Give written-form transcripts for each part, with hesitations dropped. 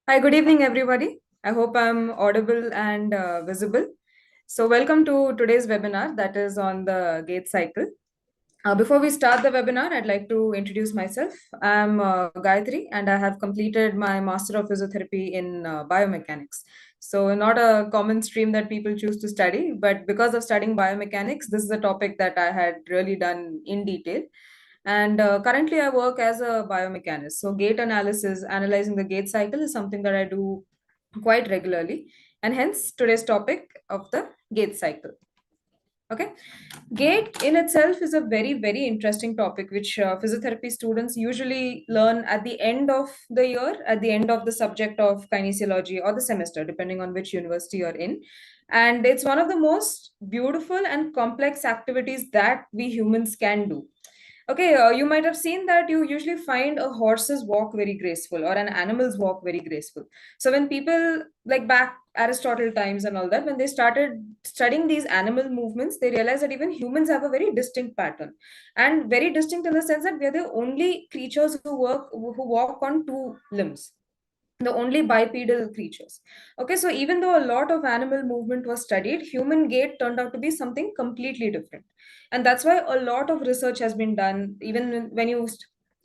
Hi, good evening, everybody. I hope I'm audible and visible. So, welcome to today's webinar that is on the Gait Cycle. Before we start the webinar, I'd like to introduce myself. I'm Gayatri and I have completed my Master of Physiotherapy in biomechanics. So, not a common stream that people choose to study, but because of studying biomechanics, this is a topic that I had really done in detail. And currently, I work as a biomechanist. So, gait analysis, analyzing the gait cycle, is something that I do quite regularly. And hence, today's topic of the gait cycle. Okay. Gait in itself is a very, very interesting topic, which physiotherapy students usually learn at the end of the year, at the end of the subject of kinesiology or the semester, depending on which university you're in. And it's one of the most beautiful and complex activities that we humans can do. Okay, you might have seen that you usually find a horse's walk very graceful or an animal's walk very graceful. So when people like back Aristotle times and all that, when they started studying these animal movements, they realized that even humans have a very distinct pattern, and very distinct in the sense that we are the only creatures who walk on two limbs, the only bipedal creatures. Okay, so even though a lot of animal movement was studied, human gait turned out to be something completely different. And that's why a lot of research has been done. Even when you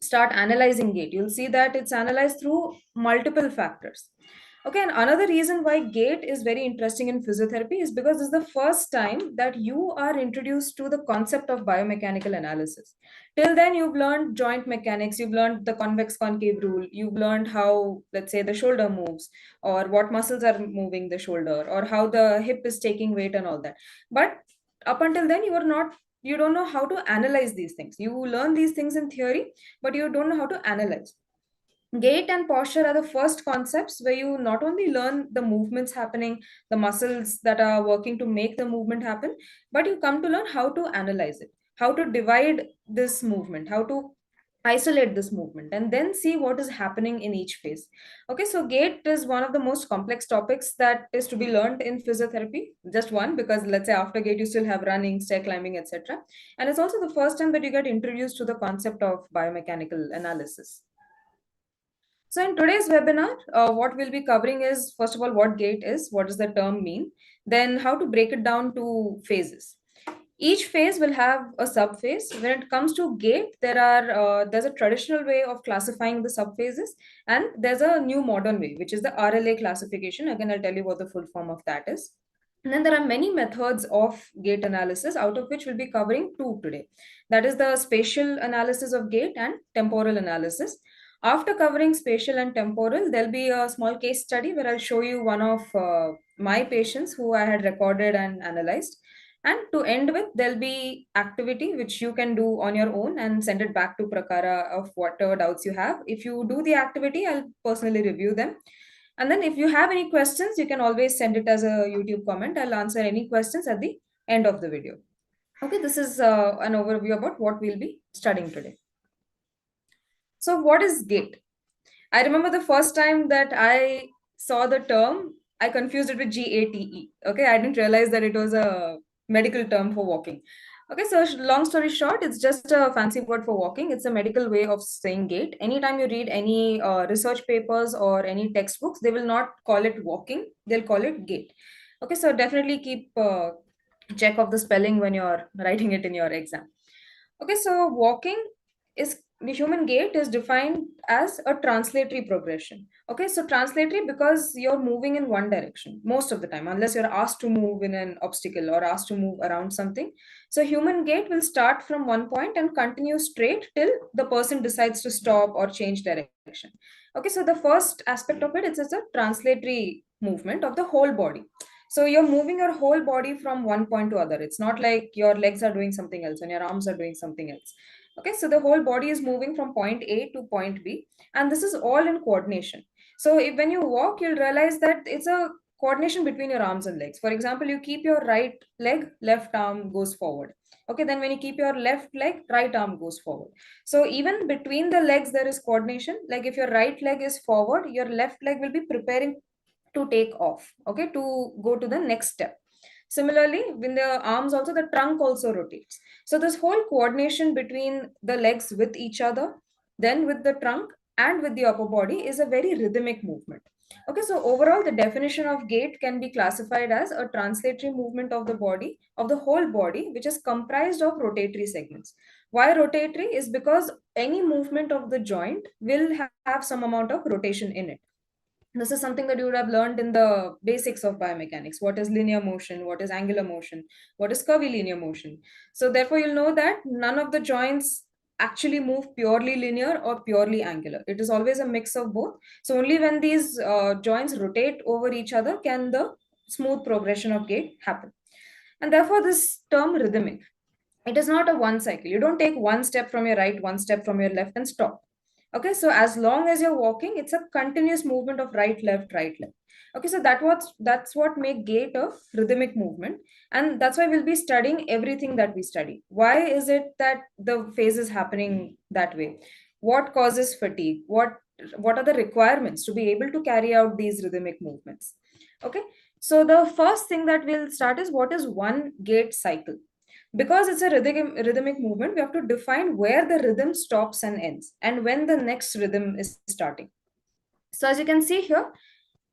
start analyzing gait, you'll see that it's analyzed through multiple factors. Okay, and another reason why gait is very interesting in physiotherapy is because this is the first time that you are introduced to the concept of biomechanical analysis. Till then, you've learned joint mechanics, you've learned the convex concave rule, you've learned how, let's say, the shoulder moves, or what muscles are moving the shoulder, or how the hip is taking weight and all that. But up until then, you don't know how to analyze these things. You learn these things in theory, but you don't know how to analyze. Gait and posture are the first concepts where you not only learn the movements happening, the muscles that are working to make the movement happen, but you come to learn how to analyze it, how to divide this movement, how to isolate this movement, and then see what is happening in each phase. Okay, so gait is one of the most complex topics that is to be learned in physiotherapy. Just one, because let's say after gait, you still have running, stair climbing, etc. And it's also the first time that you get introduced to the concept of biomechanical analysis. So in today's webinar, what we'll be covering is, first of all, what gait is, what does the term mean, then how to break it down to phases. Each phase will have a subphase. When it comes to gait, there's a traditional way of classifying the subphases, and there's a new modern way, which is the RLA classification. Again, I'll tell you what the full form of that is. And then there are many methods of gait analysis, out of which we'll be covering two today. That is the spatial analysis of gait and temporal analysis. After covering spatial and temporal, there'll be a small case study where I'll show you one of my patients who I had recorded and analyzed. And to end with, there'll be activity which you can do on your own and send it back to Prakara of whatever doubts you have. If you do the activity, I'll personally review them. And then if you have any questions, you can always send it as a YouTube comment. I'll answer any questions at the end of the video. Okay, this is an overview about what we'll be studying today. So what is gait? I remember the first time that I saw the term, I confused it with GATE. Okay, I didn't realize that it was a medical term for walking. Okay, so long story short, it's just a fancy word for walking. It's a medical way of saying gait. Anytime you read any research papers or any textbooks, they will not call it walking, they'll call it gait. Okay, so definitely keep check of the spelling when you're writing it in your exam. Okay, so walking is the human gait is defined as a translatory progression. Okay, so translatory because you're moving in one direction most of the time, unless you're asked to move in an obstacle or asked to move around something. So human gait will start from one point and continue straight till the person decides to stop or change direction. Okay, so the first aspect of it is a translatory movement of the whole body. So you're moving your whole body from one point to other. It's not like your legs are doing something else and your arms are doing something else. Okay, so the whole body is moving from point A to point B, and this is all in coordination. So if, when you walk, you'll realize that it's a coordination between your arms and legs. For example, you keep your right leg, left arm goes forward. Okay, then when you keep your left leg, right arm goes forward. So even between the legs, there is coordination. Like if your right leg is forward, your left leg will be preparing to take off, okay, to go to the next step. Similarly, in the arms also, the trunk also rotates. So this whole coordination between the legs with each other, then with the trunk and with the upper body is a very rhythmic movement. Okay, so overall, the definition of gait can be classified as a translatory movement of the body, of the whole body, which is comprised of rotatory segments. Why rotatory? Is because any movement of the joint will have some amount of rotation in it. This is something that you would have learned in the basics of biomechanics. What is linear motion? What is angular motion? What is curvilinear motion? So therefore, you'll know that none of the joints actually move purely linear or purely angular. It is always a mix of both. So only when these joints rotate over each other can the smooth progression of gait happen. And therefore, this term rhythmic, it is not a one cycle. You don't take one step from your right, one step from your left and stop. Okay, so as long as you're walking, it's a continuous movement of right, left, right, left. Okay, so that's what make gait a rhythmic movement, and that's why we'll be studying everything that we study. Why is it that the phase is happening that way? What causes fatigue? What are the requirements to be able to carry out these rhythmic movements? Okay, so the first thing that we'll start is what is one gait cycle. Because it's a rhythmic movement, we have to define where the rhythm stops and ends and when the next rhythm is starting. So as you can see here,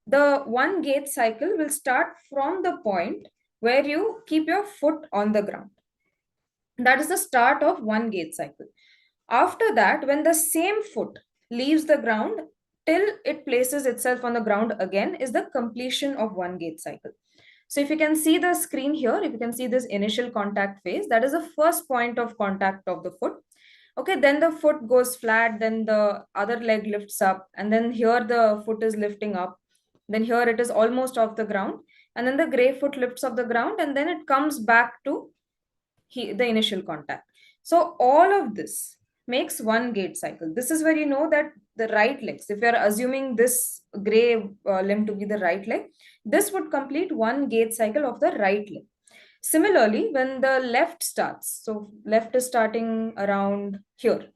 the one gait cycle will start from the point where you keep your foot on the ground. That is the start of one gait cycle. After that, when the same foot leaves the ground till it places itself on the ground again, is the completion of one gait cycle. So if you can see the screen here, if you can see this initial contact phase, that is the first point of contact of the foot. Okay, then the foot goes flat, then the other leg lifts up, and then here the foot is lifting up. Then here it is almost off the ground, and then the gray foot lifts off the ground, and then it comes back to the initial contact. So all of this makes one gait cycle. This is where you know that the right legs, if you're assuming this gray limb to be the right leg, this would complete one gait cycle of the right leg. Similarly, when the left starts, so left is starting around here.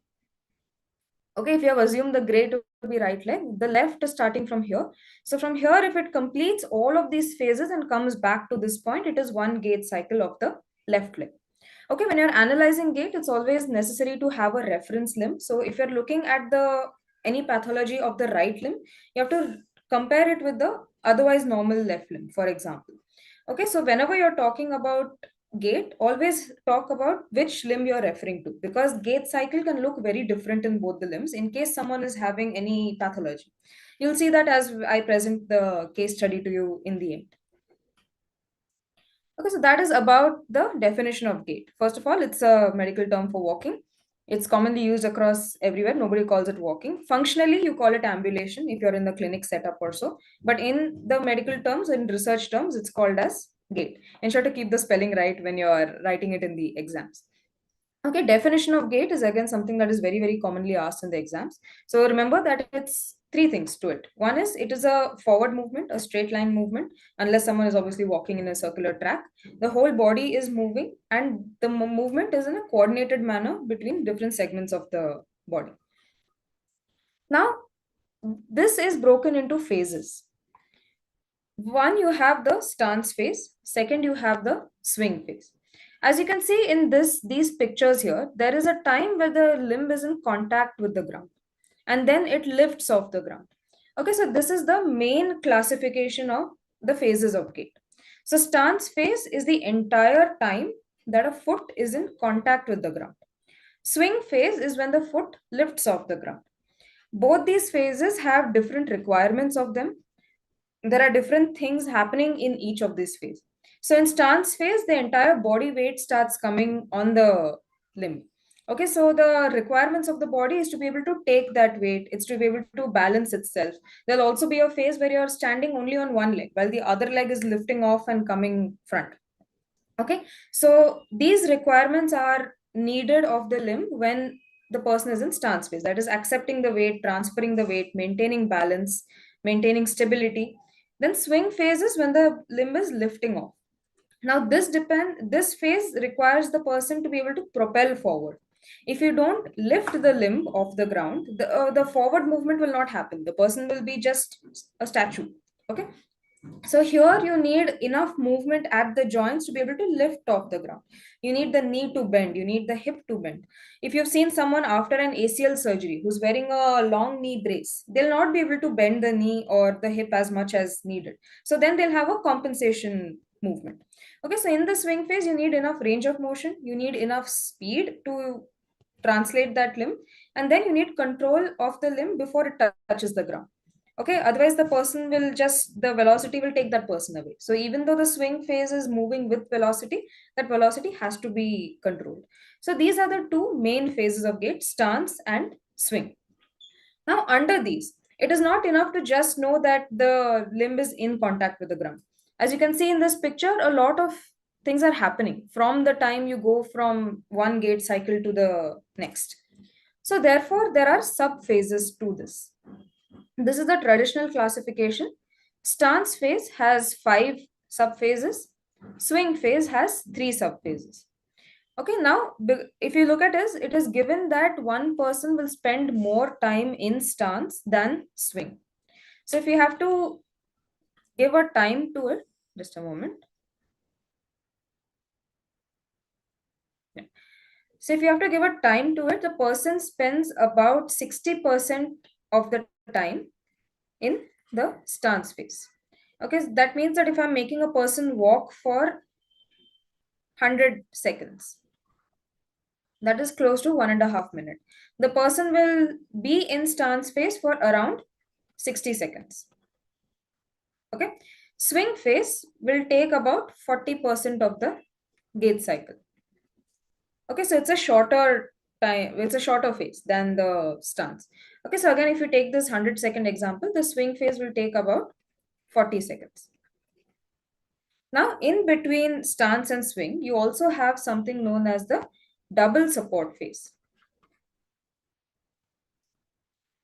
Okay, if you have assumed the gray to be right leg, the left is starting from here. So from here, if it completes all of these phases and comes back to this point, it is one gait cycle of the left leg. Okay, when you're analyzing gait, it's always necessary to have a reference limb. So if you're looking at the any pathology of the right limb, you have to compare it with the otherwise normal left limb, for example. Okay, so whenever you're talking about gait, always talk about which limb you're referring to, because gait cycle can look very different in both the limbs in case someone is having any pathology. You'll see that as I present the case study to you in the end. Okay, so that is about the definition of gait. First of all, it's a medical term for walking. It's commonly used across everywhere. Nobody calls it walking. Functionally, you call it ambulation if you're in the clinic setup or so. But in the medical terms, in research terms, it's called as gait. Ensure to keep the spelling right when you're writing it in the exams. Okay, definition of gait is again something that is very, very commonly asked in the exams. So remember that it's three things to it. One is it is a forward movement, a straight line movement, unless someone is obviously walking in a circular track. The whole body is moving and the movement is in a coordinated manner between different segments of the body. Now, this is broken into phases. One, you have the stance phase. Second, you have the swing phase. As you can see in these pictures here, there is a time where the limb is in contact with the ground and then it lifts off the ground. Okay, so this is the main classification of the phases of gait. So stance phase is the entire time that a foot is in contact with the ground. Swing phase is when the foot lifts off the ground. Both these phases have different requirements of them. There are different things happening in each of these phases. So in stance phase, the entire body weight starts coming on the limb. Okay, so the requirements of the body is to be able to take that weight, it's to be able to balance itself. There'll also be a phase where you're standing only on one leg while the other leg is lifting off and coming front. Okay, so these requirements are needed of the limb when the person is in stance phase, that is accepting the weight, transferring the weight, maintaining balance, maintaining stability. Then swing phase is when the limb is lifting off. Now this phase requires the person to be able to propel forward. If you don't lift the limb off the ground, the forward movement will not happen. The person will be just a statue. Okay, So here you need enough movement at the joints to be able to lift off the ground. You need the knee to bend, you need the hip to bend. If you've seen someone after an ACL surgery who's wearing a long knee brace, they'll not be able to bend the knee or the hip as much as needed. So then they'll have a compensation movement. Okay, so in the swing phase, you need enough range of motion, you need enough speed to translate that limb, and then you need control of the limb before it touches the ground. Okay, otherwise the person will just, the velocity will take that person away. So even though the swing phase is moving with velocity, that velocity has to be controlled. So these are the two main phases of gait: stance and swing. Now under these, it is not enough to just know that the limb is in contact with the ground. As you can see in this picture, a lot of things are happening from the time you go from one gait cycle to the next. So therefore there are sub phases to this. This is the traditional classification. Stance phase has 5 subphases. Swing phase has 3 subphases. Okay, now if you look at this, it is given that one person will spend more time in stance than swing. So if you have to give a time to it, just a moment. Yeah. So if you have to give a time to it, the person spends about 60% of the time in the stance phase. Okay, so that means that if I'm making a person walk for 100 seconds, that is close to 1.5 minutes. The person will be in stance phase for around 60 seconds. Okay, swing phase will take about 40% of the gait cycle. Okay, so it's a shorter time, it's a shorter phase than the stance. Okay, so again, if you take this 100-second example, the swing phase will take about 40 seconds. Now, in between stance and swing, you also have something known as the double support phase.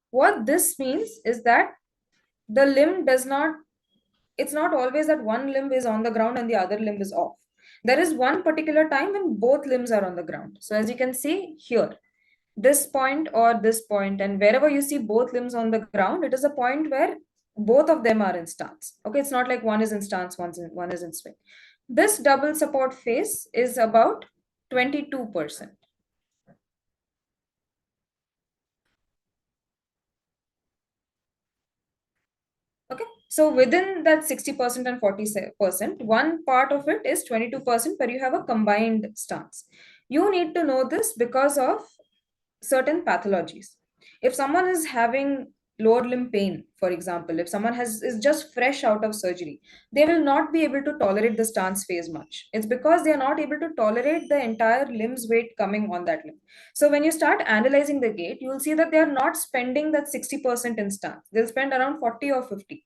What this means is that the limb does not, it's not always that one limb is on the ground and the other limb is off. There is one particular time when both limbs are on the ground. So as you can see here, this point or this point, and wherever you see both limbs on the ground, it is a point where both of them are in stance. Okay, it's not like one is in stance, one is in swing. This double support phase is about 22%. Okay, so within that 60% and 40%, one part of it is 22% where you have a combined stance. You need to know this because of certain pathologies. If someone is having lower limb pain, for example, if someone is just fresh out of surgery, they will not be able to tolerate the stance phase much. It's because they are not able to tolerate the entire limb's weight coming on that limb. So when you start analyzing the gait, you will see that they are not spending that 60% in stance. They'll spend around 40 or 50.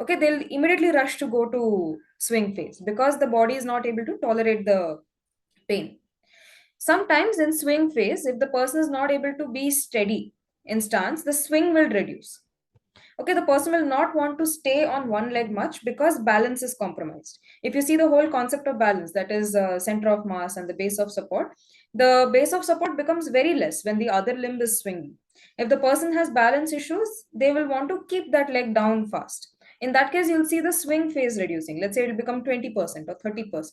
Okay, they'll immediately rush to go to swing phase because the body is not able to tolerate the pain. Sometimes in swing phase, if the person is not able to be steady in stance, the swing will reduce. Okay, the person will not want to stay on one leg much because balance is compromised. If you see the whole concept of balance, that is center of mass and the base of support, the base of support becomes very less when the other limb is swinging. If the person has balance issues, they will want to keep that leg down fast. In that case, you'll see the swing phase reducing. Let's say it will become 20% or 30%.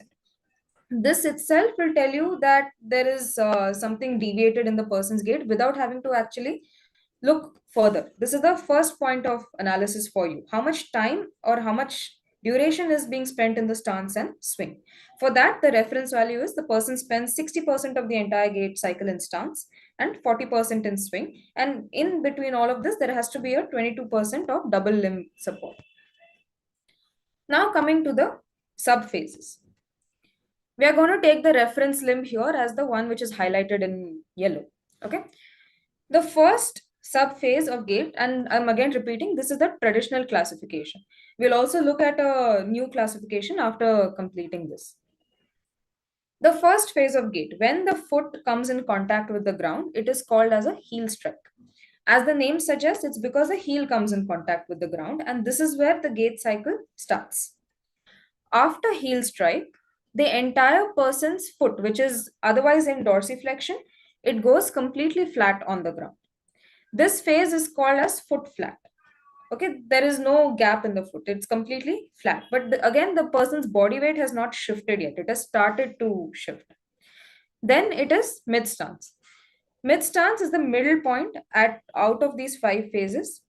This itself will tell you that there is something deviated in the person's gait without having to actually look further. This is the first point of analysis for you. How much time or how much duration is being spent in the stance and swing? For that, the reference value is the person spends 60% of the entire gait cycle in stance and 40% in swing. And in between all of this, there has to be a 22% of double limb support. Now coming to the sub phases. We are going to take the reference limb here as the one which is highlighted in yellow. Okay. The first subphase of gait, and I'm again repeating, this is the traditional classification. We'll also look at a new classification after completing this. The first phase of gait, when the foot comes in contact with the ground, it is called as a heel strike. As the name suggests, it's because the heel comes in contact with the ground, and this is where the gait cycle starts. After heel strike, the entire person's foot, which is otherwise in dorsiflexion, it goes completely flat on the ground. This phase is called as foot flat. Okay, there is no gap in the foot. It's completely flat. But again, the person's body weight has not shifted yet. It has started to shift. Then it is mid stance. Mid stance is the middle point at out of these five phases.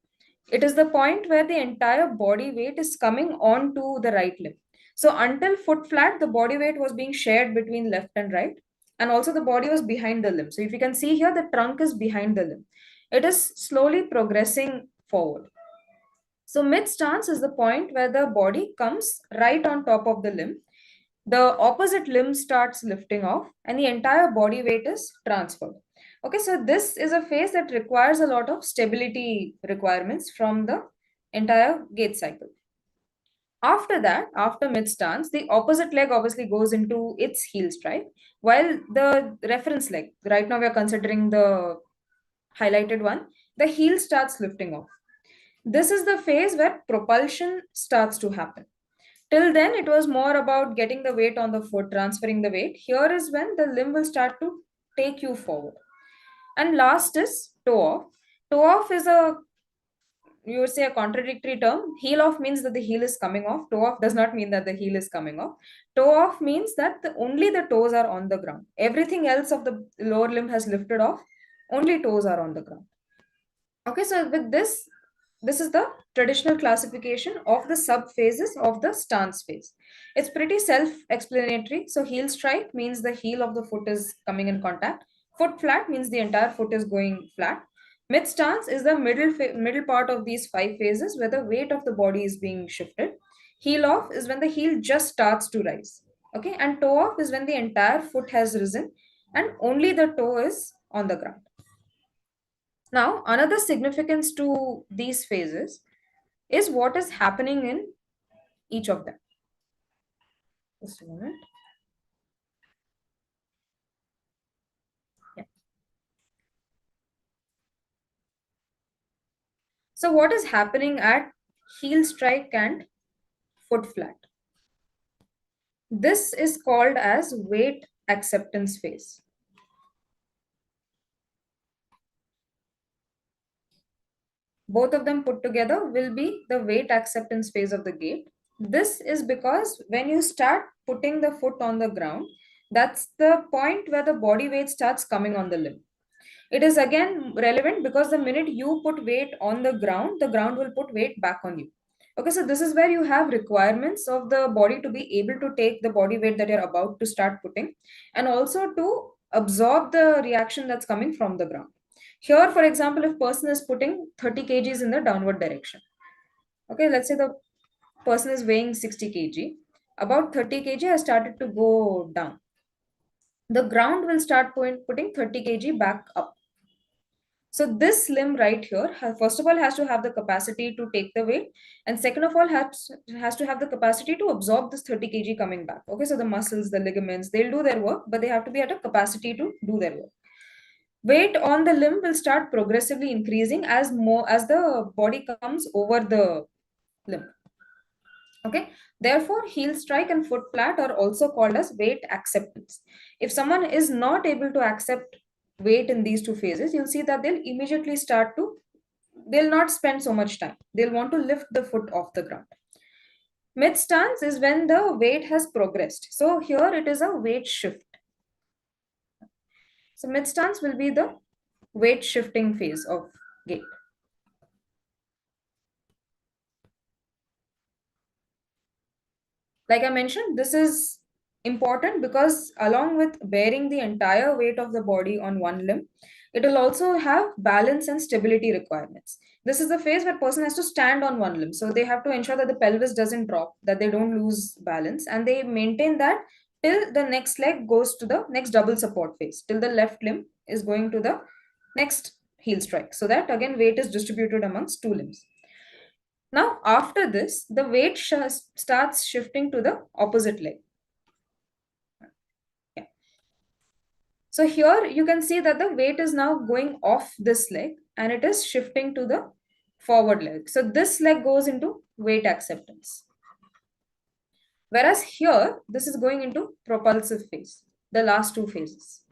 It is the point where the entire body weight is coming onto the right limb. So until foot flat, the body weight was being shared between left and right, and also the body was behind the limb. So if you can see here, the trunk is behind the limb. It is slowly progressing forward. So mid stance is the point where the body comes right on top of the limb. The opposite limb starts lifting off and the entire body weight is transferred. Okay, so this is a phase that requires a lot of stability requirements from the entire gait cycle. After that, after mid stance, the opposite leg obviously goes into its heel strike, while the reference leg, right now we are considering the highlighted one, the heel starts lifting off. This is the phase where propulsion starts to happen. Till then, it was more about getting the weight on the foot, transferring the weight. Here is when the limb will start to take you forward. And last is toe off. Toe off is a, you would say, a contradictory term. Heel off means that the heel is coming off. Toe off does not mean that the heel is coming off. Toe off means that only the toes are on the ground. Everything else of the lower limb has lifted off. Only toes are on the ground. Okay, so with this is the traditional classification of the subphases of the stance phase. It's pretty self-explanatory. So heel strike means the heel of the foot is coming in contact. Foot flat means the entire foot is going flat. Mid stance is the middle part of these five phases where the weight of the body is being shifted. Heel off is when the heel just starts to rise. Okay, and toe off is when the entire foot has risen and only the toe is on the ground. Now, another significance to these phases is what is happening in each of them. Just a moment. Yeah. So, what is happening at heel strike and foot flat? This is called as weight acceptance phase. Both of them put together will be the weight acceptance phase of the gait. This is because when you start putting the foot on the ground, that's the point where the body weight starts coming on the limb. It is again relevant because the minute you put weight on the ground will put weight back on you. Okay, so this is where you have requirements of the body to be able to take the body weight that you're about to start putting and also to absorb the reaction that's coming from the ground. Here, for example, if person is putting 30 kgs in the downward direction. Okay, let's say the person is weighing 60 kg. About 30 kg has started to go down. The ground will start putting 30 kg back up. So this limb right here, first of all, has to have the capacity to take the weight, and second of all, has to have the capacity to absorb this 30 kg coming back. Okay, so the muscles, the ligaments, they'll do their work, but they have to be at a capacity to do their work. Weight on the limb will start progressively increasing as the body comes over the limb. Okay, therefore, heel strike and foot flat are also called as weight acceptance. If someone is not able to accept weight in these two phases, you'll see that they'll immediately they'll not spend so much time. They'll want to lift the foot off the ground. Mid stance is when the weight has progressed. So here it is a weight shift. So mid stance will be the weight shifting phase of gait. Like I mentioned, this is important because along with bearing the entire weight of the body on one limb, it will also have balance and stability requirements. This is the phase where person has to stand on one limb. So they have to ensure that the pelvis doesn't drop, that they don't lose balance, and they maintain that till the next leg goes to the next double support phase, till the left limb is going to the next heel strike. So that again weight is distributed amongst two limbs. Now, after this, the weight starts shifting to the opposite leg. Yeah. So here you can see that the weight is now going off this leg and it is shifting to the forward leg. So this leg goes into weight acceptance. Whereas here, this is going into propulsive phase, the last two phases.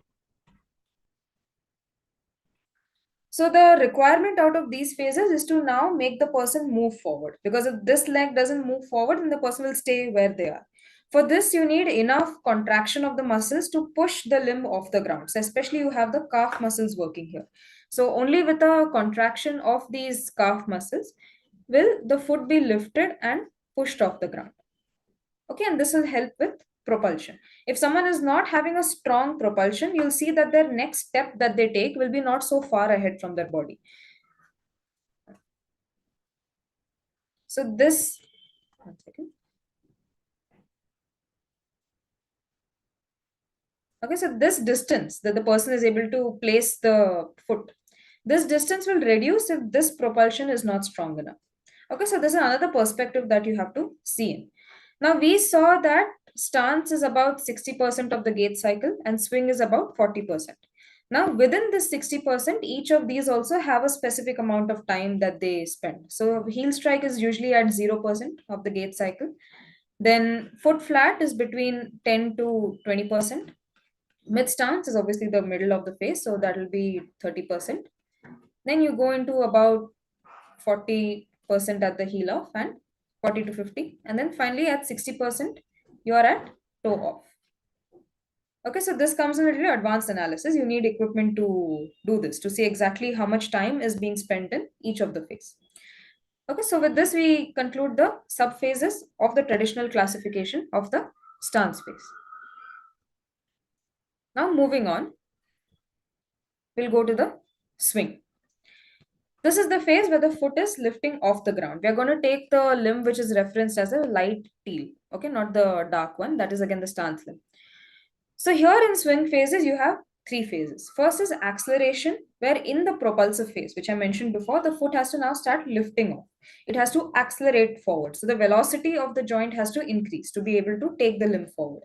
So the requirement out of these phases is to now make the person move forward, because if this leg doesn't move forward, then the person will stay where they are. For this, you need enough contraction of the muscles to push the limb off the ground. So especially you have the calf muscles working here. So only with a contraction of these calf muscles will the foot be lifted and pushed off the ground. Okay, and this will help with propulsion. If someone is not having a strong propulsion, you'll see that their next step that they take will be not so far ahead from their body. So this, one second. Okay, so this distance that the person is able to place the foot, this distance will reduce if this propulsion is not strong enough. Okay, so this is another perspective that you have to see in. Now we saw that stance is about 60% of the gait cycle and swing is about 40%. Now within this 60%, each of these also have a specific amount of time that they spend. So heel strike is usually at 0% of the gait cycle. Then foot flat is between 10 to 20%. Mid stance is obviously the middle of the face, so that will be 30%. Then you go into about 40% at the heel off and 40 to 50. And then finally at 60%, you are at toe off. Okay, so this comes in a little advanced analysis. You need equipment to do this, to see exactly how much time is being spent in each of the phase. Okay, so with this, we conclude the subphases of the traditional classification of the stance phase. Now moving on, we'll go to the swing. This is the phase where the foot is lifting off the ground. We are going to take the limb which is referenced as a light teal, okay, not the dark one. That is again the stance limb. So here in swing phases, you have three phases. First is acceleration, where in the propulsive phase, which I mentioned before, the foot has to now start lifting off. It has to accelerate forward. So the velocity of the joint has to increase to be able to take the limb forward.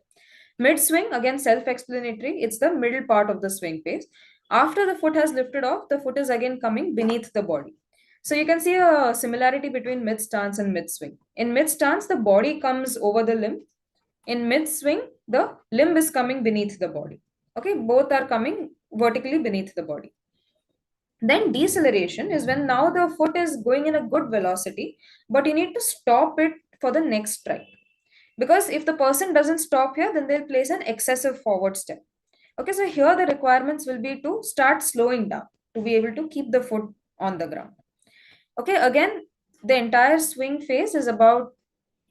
Mid swing, again self-explanatory, it's the middle part of the swing phase. After the foot has lifted off, the foot is again coming beneath the body. So you can see a similarity between mid stance and mid swing. In mid stance, the body comes over the limb. In mid swing, the limb is coming beneath the body. Okay, both are coming vertically beneath the body. Then deceleration is when now the foot is going in a good velocity, but you need to stop it for the next strike. Because if the person doesn't stop here, then they'll place an excessive forward step. Okay, so here the requirements will be to start slowing down to be able to keep the foot on the ground. Okay, again, the entire swing phase is about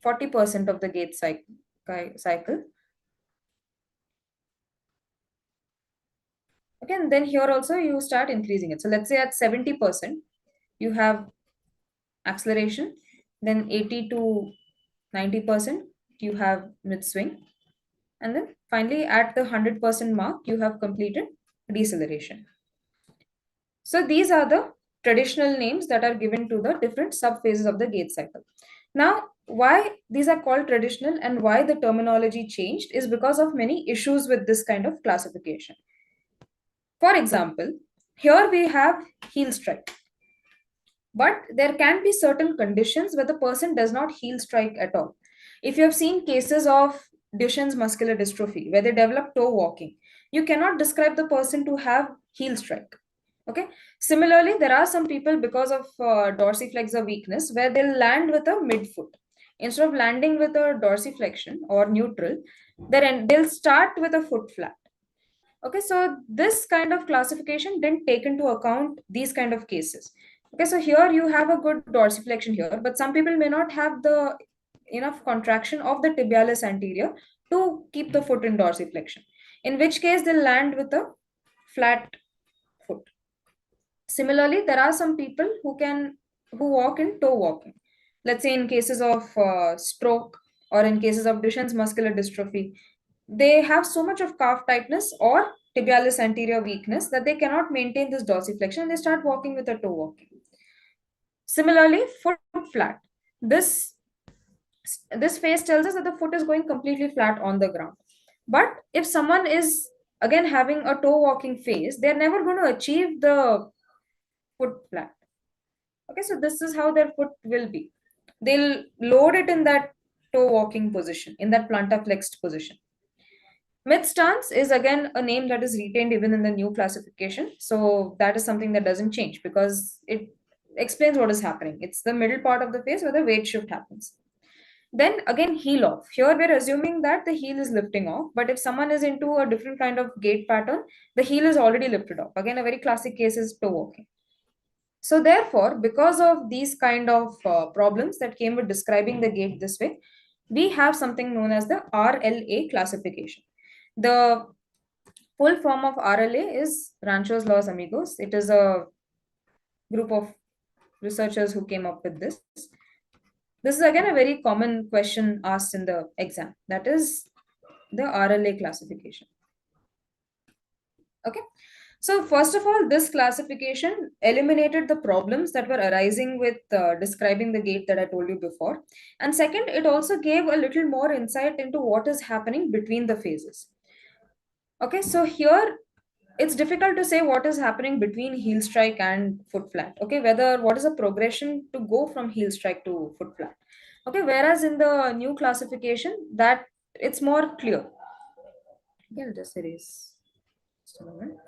40% of the gait cycle. Okay, and then here also you start increasing it. So let's say at 70%, you have acceleration, then 80 to 90%, you have mid swing. And then finally, at the 100% mark, you have completed deceleration. So these are the traditional names that are given to the different subphases of the gait cycle. Now, why these are called traditional and why the terminology changed is because of many issues with this kind of classification. For example, here we have heel strike. But there can be certain conditions where the person does not heel strike at all. If you have seen cases of Duchenne's muscular dystrophy, where they develop toe walking, you cannot describe the person to have heel strike. Okay. Similarly, there are some people because of dorsiflexor weakness where they'll land with a midfoot. Instead of landing with a dorsiflexion or neutral, they'll start with a foot flat. Okay, so this kind of classification didn't take into account these kind of cases. Okay, so here you have a good dorsiflexion here, but some people may not have the enough contraction of the tibialis anterior to keep the foot in dorsiflexion, in which case they'll land with a flat foot. Similarly, there are some people who walk in toe walking. Let's say in cases of stroke or in cases of Duchenne's muscular dystrophy, they have so much of calf tightness or tibialis anterior weakness that they cannot maintain this dorsiflexion and they start walking with a toe walking. Similarly, foot flat. This phase tells us that the foot is going completely flat on the ground. But if someone is again having a toe walking phase, they're never going to achieve the foot flat. Okay, so this is how their foot will be. They'll load it in that toe walking position, in that plantar flexed position. Mid stance is again a name that is retained even in the new classification. So that is something that doesn't change because it explains what is happening. It's the middle part of the face where the weight shift happens. Then again, heel off. Here we're assuming that the heel is lifting off, but if someone is into a different kind of gait pattern, the heel is already lifted off. Again, a very classic case is toe walking. So therefore, because of these kind of problems that came with describing the gait this way, we have something known as the RLA classification. The full form of RLA is Rancho's Los Amigos. It is a group of researchers who came up with this. This is again a very common question asked in the exam. That is the RLA classification. Okay. So first of all, this classification eliminated the problems that were arising with describing the gait that I told you before. And second, it also gave a little more insight into what is happening between the phases. Okay, so here it's difficult to say what is happening between heel strike and foot flat. Okay, whether what is a progression to go from heel strike to foot flat. Okay, whereas in the new classification, that it's more clear. Okay, I'll just erase. Just a moment.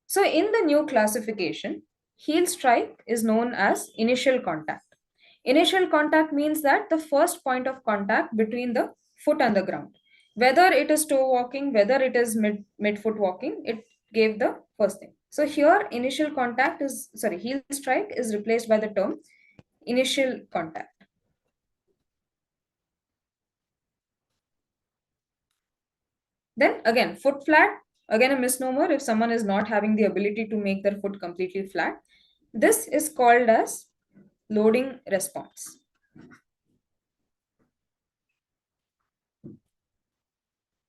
So in the new classification, heel strike is known as initial contact. Initial contact means that the first point of contact between the foot and the ground. Whether it is toe walking, whether it is mid-foot walking, it gave the first thing. So here heel strike is replaced by the term initial contact. Then again, foot flat, again a misnomer if someone is not having the ability to make their foot completely flat. This is called as loading response.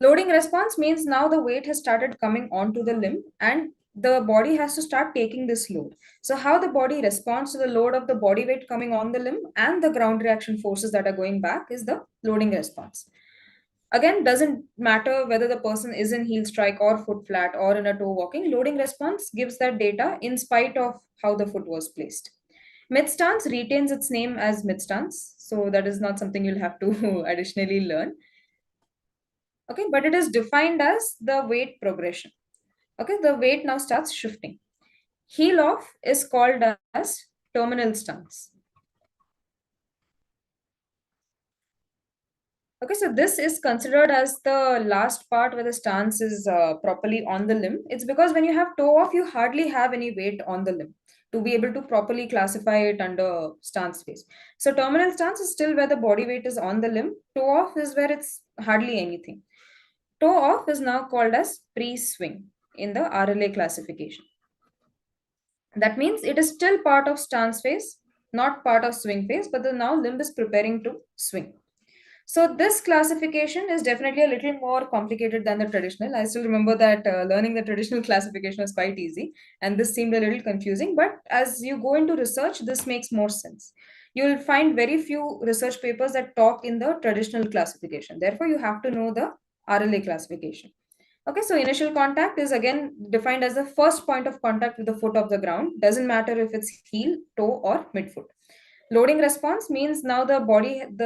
Loading response means now the weight has started coming onto the limb and the body has to start taking this load. So how the body responds to the load of the body weight coming on the limb and the ground reaction forces that are going back is the loading response. Again, doesn't matter whether the person is in heel strike or foot flat or in a toe walking, loading response gives that data in spite of how the foot was placed. Mid stance retains its name as mid stance, so that is not something you'll have to additionally learn. Okay, but it is defined as the weight progression. Okay, the weight now starts shifting. Heel off is called as terminal stance. Okay, so this is considered as the last part where the stance is properly on the limb. It's because when you have toe off, you hardly have any weight on the limb to be able to properly classify it under stance phase. So terminal stance is still where the body weight is on the limb. Toe off is where it's hardly anything. Toe off is now called as pre-swing in the RLA classification. That means it is still part of stance phase, not part of swing phase, but the now limb is preparing to swing. So this classification is definitely a little more complicated than the traditional. I still remember that learning the traditional classification was quite easy, and this seemed a little confusing. But as you go into research, this makes more sense. You will find very few research papers that talk in the traditional classification. Therefore, you have to know the RLA classification. Okay, so initial contact is again defined as the first point of contact with the foot of the ground. Doesn't matter if it's heel, toe, or midfoot. Loading response means now the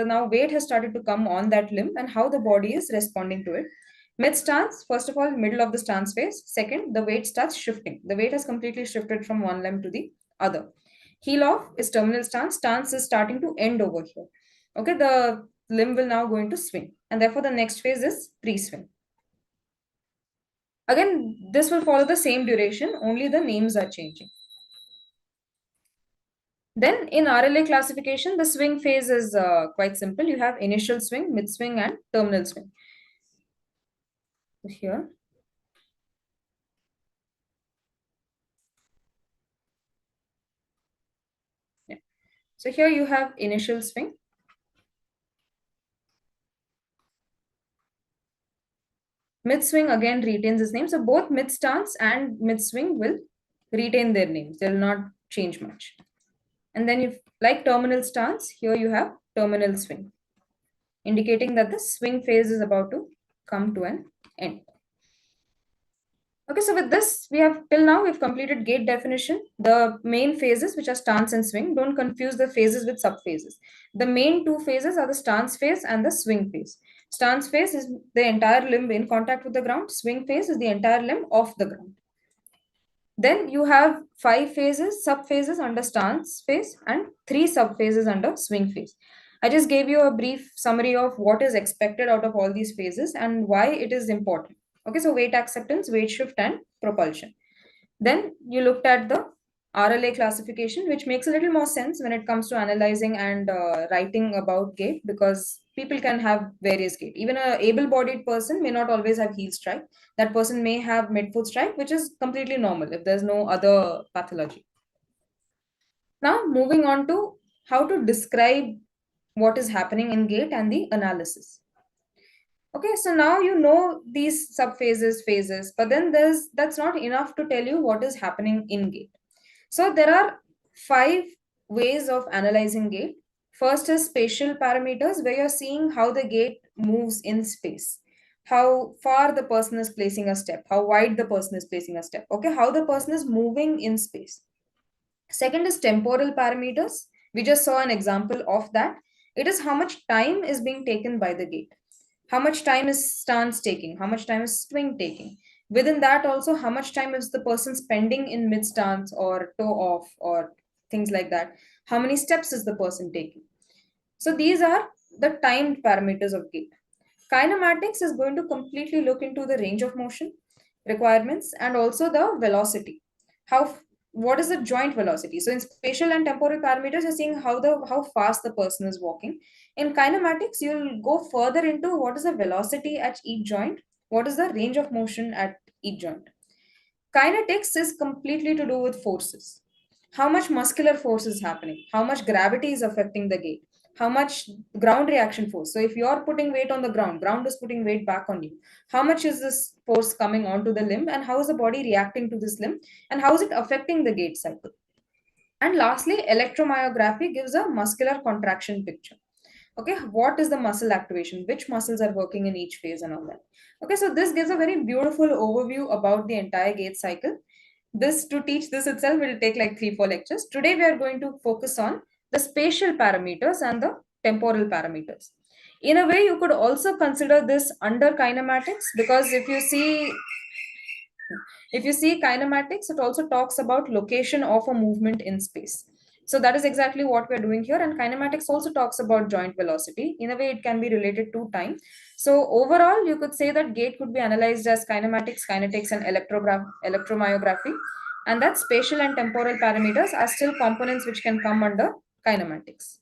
now weight has started to come on that limb and how the body is responding to it. Mid stance, first of all, middle of the stance phase. Second, the weight starts shifting. The weight has completely shifted from one limb to the other. Heel off is terminal stance. Stance is starting to end over here. Okay, the limb will now go into swing, and therefore the next phase is pre-swing. Again, this will follow the same duration, only the names are changing. Then in RLA classification, the swing phase is quite simple. You have initial swing, mid swing, and terminal swing. Here. Yeah. So here you have initial swing. Mid swing again retains its name. So both mid stance and mid swing will retain their names. They will not change much. And then if like terminal stance, here you have terminal swing, indicating that the swing phase is about to come to an end. Okay, so with this, we have till now we've completed gait definition. The main phases, which are stance and swing, don't confuse the phases with subphases. The main two phases are the stance phase and the swing phase. Stance phase is the entire limb in contact with the ground. Swing phase is the entire limb off the ground. Then you have 5 phases, subphases under stance phase and 3 subphases under swing phase. I just gave you a brief summary of what is expected out of all these phases and why it is important. Okay, so weight acceptance, weight shift, and propulsion. Then you looked at the RLA classification, which makes a little more sense when it comes to analyzing and writing about gait, because people can have various gait. Even a able-bodied person may not always have heel strike. That person may have midfoot strike, which is completely normal if there's no other pathology. Now, moving on to how to describe what is happening in gait and the analysis. Okay, so now you know these subphases, phases, but then that's not enough to tell you what is happening in gait. So there are 5 ways of analyzing gait. First is spatial parameters, where you're seeing how the gait moves in space, how far the person is placing a step, how wide the person is placing a step, okay, how the person is moving in space. Second is temporal parameters. We just saw an example of that. It is how much time is being taken by the gait. How much time is stance taking? How much time is swing taking? Within that, also, how much time is the person spending in mid stance or toe off or things like that? How many steps is the person taking? So, these are the timed parameters of gait. Kinematics is going to completely look into the range of motion requirements and also the velocity. How what is the joint velocity? So in spatial and temporal parameters, you're seeing how fast the person is walking. In kinematics, you'll go further into what is the velocity at each joint, what is the range of motion at each joint. Kinetics is completely to do with forces. How much muscular force is happening? How much gravity is affecting the gait? How much ground reaction force? So if you're putting weight on the ground is putting weight back on you. How much is this force coming onto the limb and how is the body reacting to this limb and how is it affecting the gait cycle? And lastly, electromyography gives a muscular contraction picture. Okay, what is the muscle activation, which muscles are working in each phase and all that. Okay, so this gives a very beautiful overview about the entire gait cycle. This to teach this itself will take like 3-4 lectures. Today we are going to focus on the spatial parameters and the temporal parameters. In a way, you could also consider this under kinematics, because if you see kinematics, it also talks about location of a movement in space. So that is exactly what we're doing here. And kinematics also talks about joint velocity. In a way, it can be related to time. So overall, you could say that gait could be analyzed as kinematics, kinetics, and electromyography. And that spatial and temporal parameters are still components which can come under kinematics.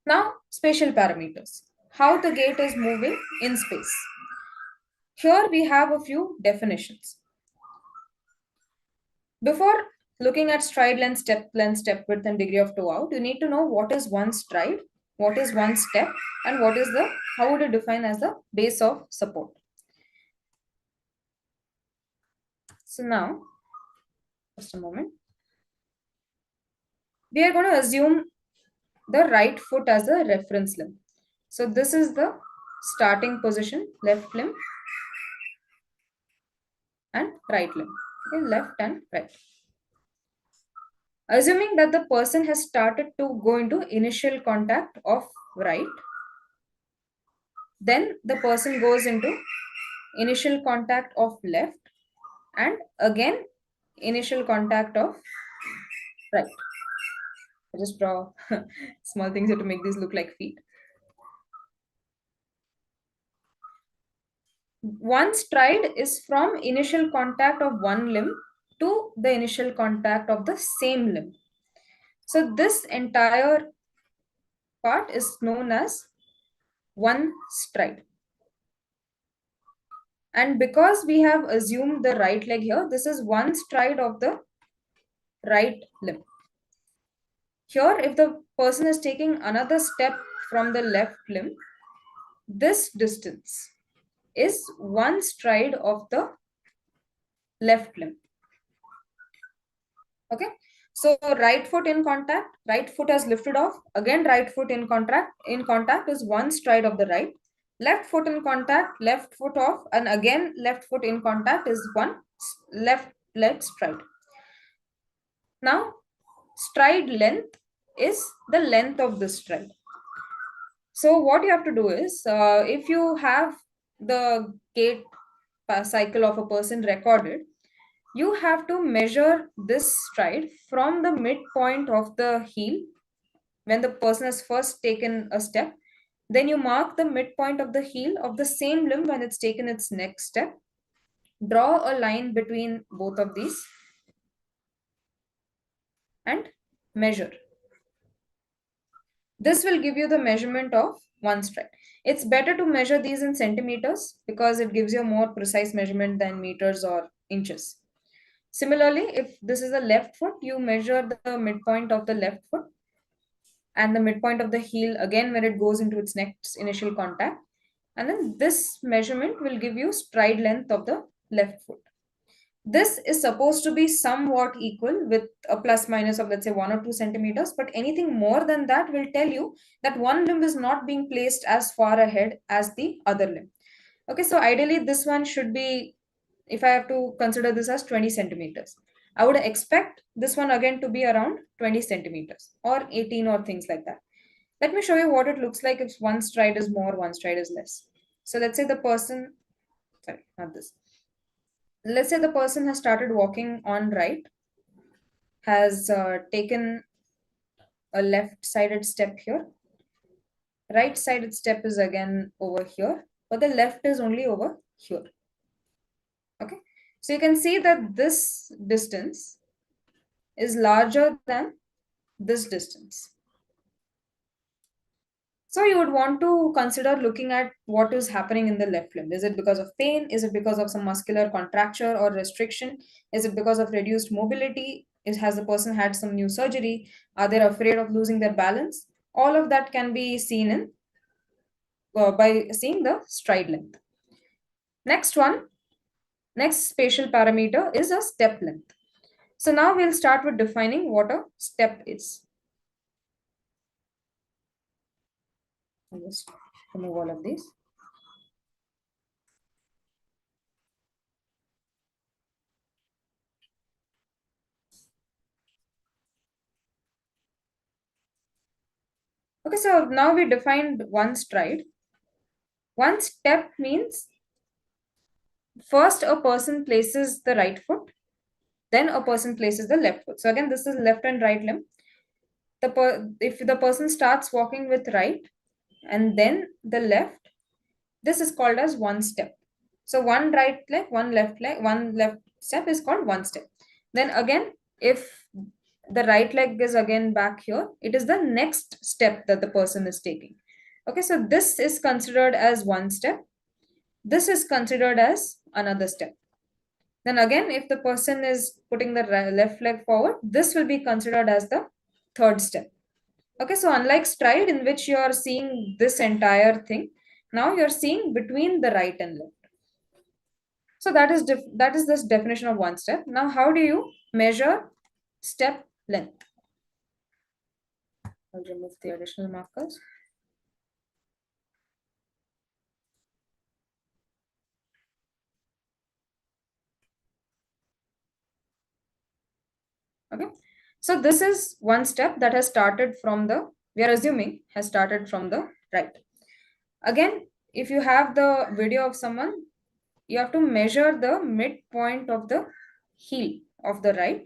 Now, spatial parameters. How the gait is moving in space. Here we have a few definitions. Before looking at stride length, step width, and degree of toe out, you need to know what is one stride, what is one step, and how would you define as the base of support. So now, just a moment. We are going to assume the right foot as the reference limb. So this is the starting position, left limb and right limb. Okay, left and right. Assuming that the person has started to go into initial contact of right, then the person goes into initial contact of left and again initial contact of right. I just draw small things here to make these look like feet. One stride is from initial contact of one limb to the initial contact of the same limb. So this entire part is known as one stride. And because we have assumed the right leg here, this is one stride of the right limb. Here, if the person is taking another step from the left limb, this distance is one stride of the left limb. Okay, so right foot in contact, right foot has lifted off. Again, right foot in contact is one stride of the right. Left foot in contact, left foot off, and again left foot in contact is one left leg stride. Now, stride length is the length of the stride. So what you have to do is, if you have the gait cycle of a person recorded, you have to measure this stride from the midpoint of the heel when the person has first taken a step. Then you mark the midpoint of the heel of the same limb when it's taken its next step. Draw a line between both of these and measure. This will give you the measurement of one stride. It's better to measure these in centimeters because it gives you a more precise measurement than meters or inches. Similarly, if this is a left foot, you measure the midpoint of the left foot and the midpoint of the heel again when it goes into its next initial contact. And then this measurement will give you stride length of the left foot. This is supposed to be somewhat equal with a plus minus of, let's say, 1 or 2 centimeters, but anything more than that will tell you that one limb is not being placed as far ahead as the other limb. Okay, so ideally this one should be, if I have to consider this as 20 centimeters, I would expect this one again to be around 20 centimeters or 18 or things like that. Let me show you what it looks like if one stride is more, one stride is less. So let's say the person, sorry, not this. Let's say the person has started walking on right, has taken a left-sided step here. Right-sided step is again over here, but the left is only over here. Okay, so you can see that this distance is larger than this distance. So you would want to consider looking at what is happening in the left limb. Is it because of pain? Is it because of some muscular contracture or restriction? Is it because of reduced mobility? Has the person had some new surgery? Are they afraid of losing their balance? All of that can be seen in by seeing the stride length. Next one, next spatial parameter is a step length. So now we'll start with defining what a step is. I'll just remove all of these. Okay, so now we defined one stride. One step means first a person places the right foot, then a person places the left foot. So again, this is left and right limb. If the person starts walking with right and then the left, this is called as one step. So one right leg, one left step is called one step. Then again, if the right leg is again back here, it is the next step that the person is taking. Okay, so this is considered as one step. This is considered as another step. Then again, if the person is putting the left leg forward, this will be considered as the third step. Okay, so unlike stride in which you are seeing this entire thing, now you're seeing between the right and left. So that is this definition of one step. Now, how do you measure step length? I'll remove the additional markers. Okay, so this is one step that has started from the, we are assuming has started from the right. Again, if you have the video of someone, you have to measure the midpoint of the heel of the right,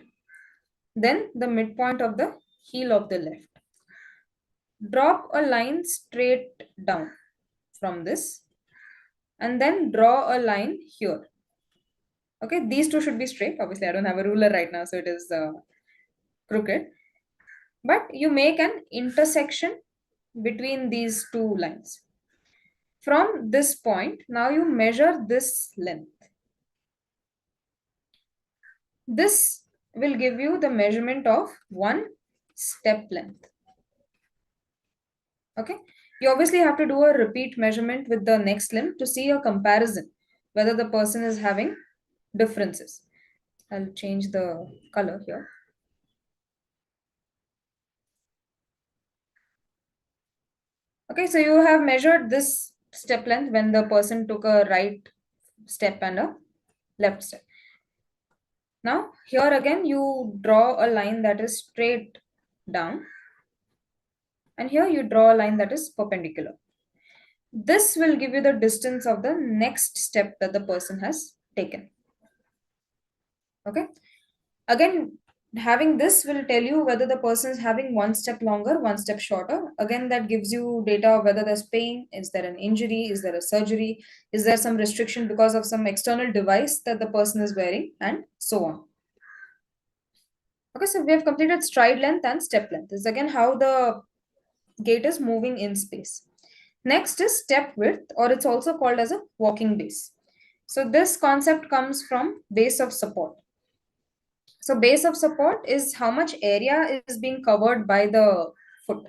then the midpoint of the heel of the left. Drop a line straight down from this and then draw a line here. Okay, these two should be straight. Obviously, I don't have a ruler right now, so it is crooked. But you make an intersection between these two lines. From this point, now you measure this length. This will give you the measurement of one step length. Okay, you obviously have to do a repeat measurement with the next limb to see a comparison whether the person is having differences. I'll change the color here. Okay, so you have measured this step length when the person took a right step and a left step. Now, here again, you draw a line that is straight down and here you draw a line that is perpendicular. This will give you the distance of the next step that the person has taken. Okay. Again, having this will tell you whether the person is having one step longer, one step shorter. Again, that gives you data of whether there's pain, is there an injury, is there a surgery, is there some restriction because of some external device that the person is wearing, and so on. Okay, so we have completed stride length and step length. This is again how the gait is moving in space. Next is step width, or it's also called as a walking base. So this concept comes from base of support. So base of support is how much area is being covered by the foot.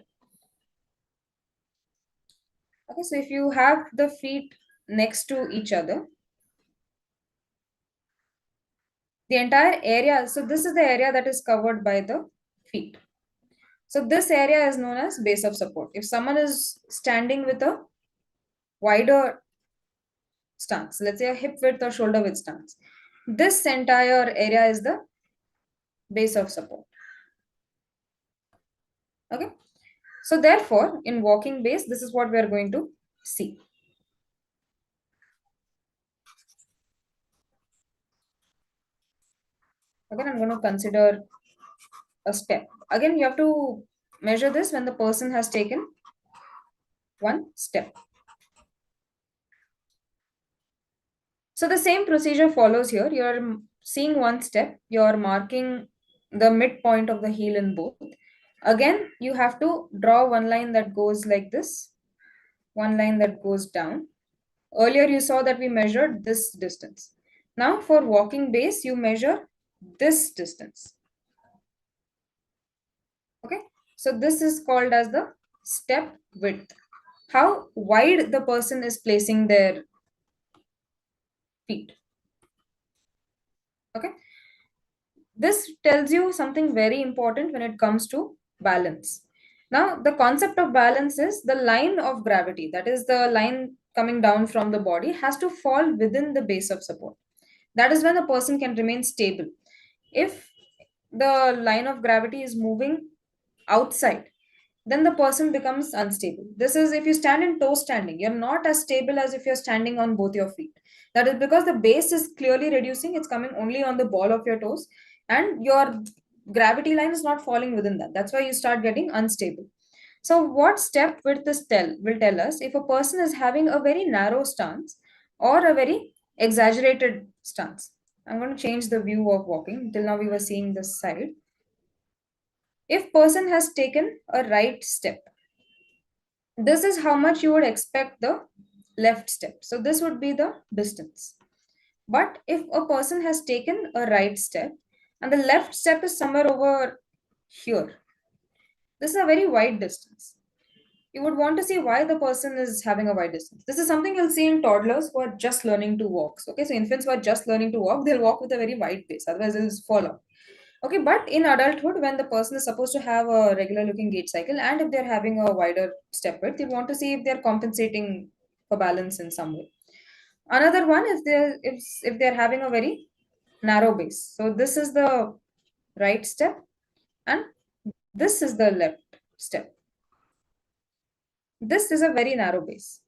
Okay, so if you have the feet next to each other, the entire area, so this is the area that is covered by the feet. So this area is known as base of support. If someone is standing with a wider stance, let's say a hip width or shoulder width stance, this entire area is the base of support. Okay, so therefore in walking base, this is what we are going to see. Again, I'm going to consider a step. Again, you have to measure this when the person has taken one step. So the same procedure follows here. You're seeing one step, you're marking the midpoint of the heel in both. Again, you have to draw one line that goes like this, one line that goes down. Earlier, you saw that we measured this distance. Now, for walking base, you measure this distance. Okay, so this is called as the step width. How wide the person is placing their feet. Okay, this tells you something very important when it comes to balance. Now, the concept of balance is the line of gravity, that is the line coming down from the body, has to fall within the base of support. That is when a person can remain stable. If the line of gravity is moving outside, then the person becomes unstable. This is if you stand in toe standing, you're not as stable as if you're standing on both your feet. That is because the base is clearly reducing, it's coming only on the ball of your toes, and your gravity line is not falling within that. That's why you start getting unstable. So, what step width this will tell us if a person is having a very narrow stance or a very exaggerated stance. I'm going to change the view of walking. Till now, we were seeing this side. If person has taken a right step, this is how much you would expect the left step. So this would be the distance. But if a person has taken a right step and the left step is somewhere over here, this is a very wide distance. You would want to see why the person is having a wide distance. This is something you'll see in toddlers who are just learning to walk. Okay, so infants who are just learning to walk, they'll walk with a very wide pace, otherwise they'll fall out. Okay, but in adulthood, when the person is supposed to have a regular looking gait cycle, and if they're having a wider step width, you want to see if they're compensating for balance in some way. Another one is if they're having a very narrow base. So this is the right step, and this is the left step. This is a very narrow base.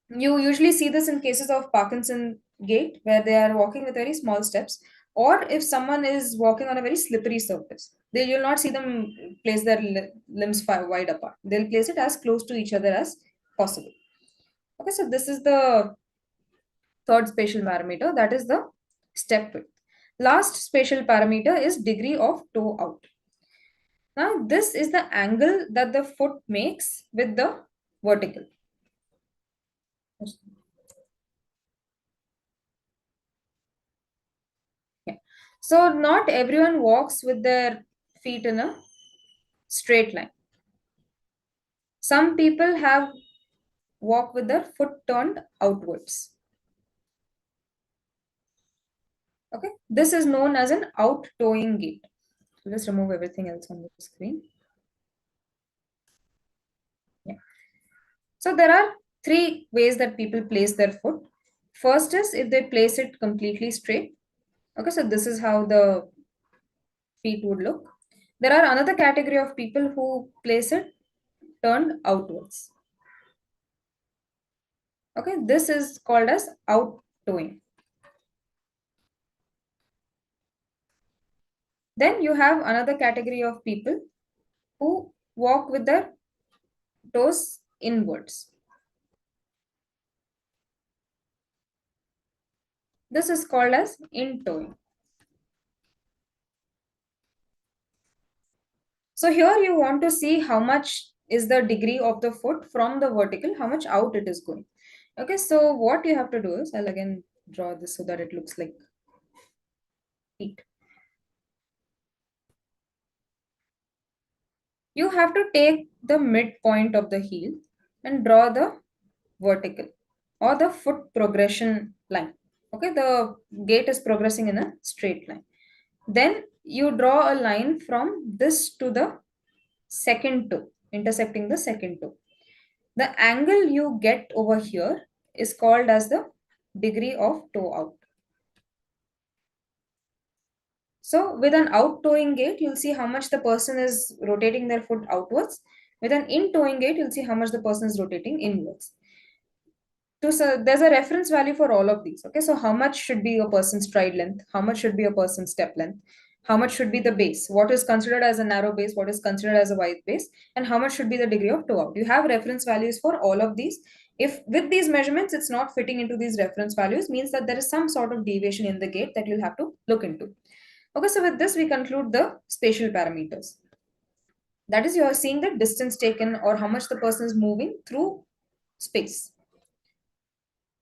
You usually see this in cases of Parkinson gait, where they are walking with very small steps, or if someone is walking on a very slippery surface, you'll not see them place their limbs wide apart. They'll place it as close to each other as possible. Okay, so this is the third spatial parameter, that is the step width. Last spatial parameter is degree of toe out. Now, this is the angle that the foot makes with the vertical. Yeah. So not everyone walks with their feet in a straight line. Some people have walk with their foot turned outwards. Okay, this is known as an out-toeing gait. Let's remove everything else on the screen. Yeah. So there are three ways that people place their foot. First is if they place it completely straight. Okay, so this is how the feet would look. There are another category of people who place it turned outwards. Okay, this is called as out toeing. Then you have another category of people who walk with their toes inwards. This is called as in toeing. So here you want to see how much is the degree of the foot from the vertical, how much out it is going. Okay, so what you have to do is, I'll again draw this so that it looks like feet. You have to take the midpoint of the heel and draw the vertical or the foot progression line. Okay, the gait is progressing in a straight line. Then you draw a line from this to the second toe, intersecting the second toe. The angle you get over here is called as the degree of toe out. So with an out toeing gait, you'll see how much the person is rotating their foot outwards. With an in toeing gait, you'll see how much the person is rotating inwards. So there's a reference value for all of these. Okay, so how much should be a person's stride length? How much should be a person's step length? How much should be the base? What is considered as a narrow base? What is considered as a wide base? And how much should be the degree of toe out? You have reference values for all of these. If with these measurements it's not fitting into these reference values, means that there is some sort of deviation in the gait that you'll have to look into. Okay, so with this we conclude the spatial parameters. That is, you are seeing the distance taken or how much the person is moving through space.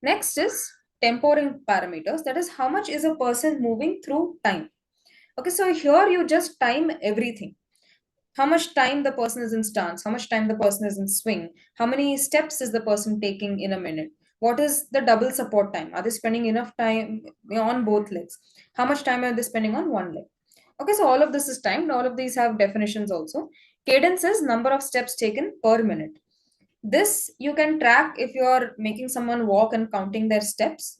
Next is temporal parameters. That is, how much is a person moving through time. Okay, so here you just time everything. How much time the person is in stance, how much time the person is in swing, how many steps is the person taking in a minute, what is the double support time, are they spending enough time on both legs, how much time are they spending on one leg. Okay, so all of this is timed. All of these have definitions also. Cadence is number of steps taken per minute. This you can track if you are making someone walk and counting their steps,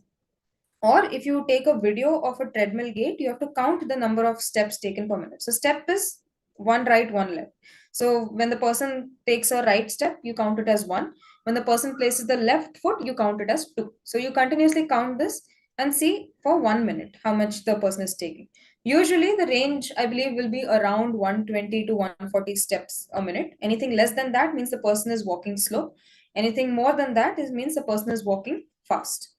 or if you take a video of a treadmill gait, you have to count the number of steps taken per minute. So step is one right, one left. So when the person takes a right step, you count it as one. When the person places the left foot, you count it as two. So you continuously count this and see for 1 minute how much the person is taking. Usually the range, I believe, will be around 120 to 140 steps a minute. Anything less than that means the person is walking slow. Anything more than that means the person is walking fast,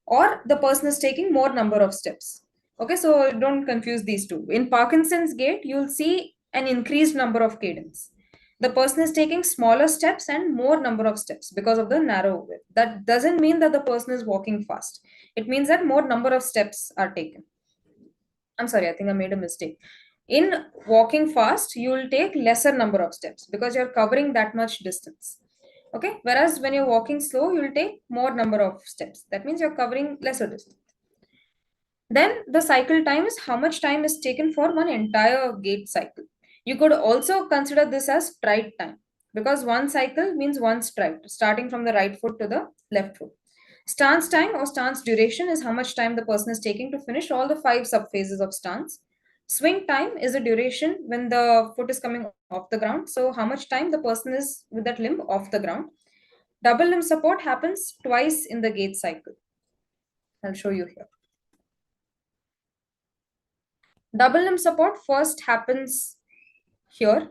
or the person is taking more number of steps. Okay, so don't confuse these two. In Parkinson's gait, you'll see an increased number of cadence. The person is taking smaller steps and more number of steps because of the narrow width. That doesn't mean that the person is walking fast. It means that more number of steps are taken. I'm sorry, I think I made a mistake. In walking fast, you will take lesser number of steps because you're covering that much distance. Okay, whereas when you're walking slow, you'll take more number of steps. That means you're covering lesser distance. Then the cycle time is how much time is taken for one entire gait cycle. You could also consider this as stride time, because one cycle means one stride, starting from the right foot to the left foot. Stance time or stance duration is how much time the person is taking to finish all the 5 subphases of stance. Swing time is a duration when the foot is coming off the ground. So how much time the person is with that limb off the ground. Double limb support happens twice in the gait cycle. I'll show you here. Double limb support first happens here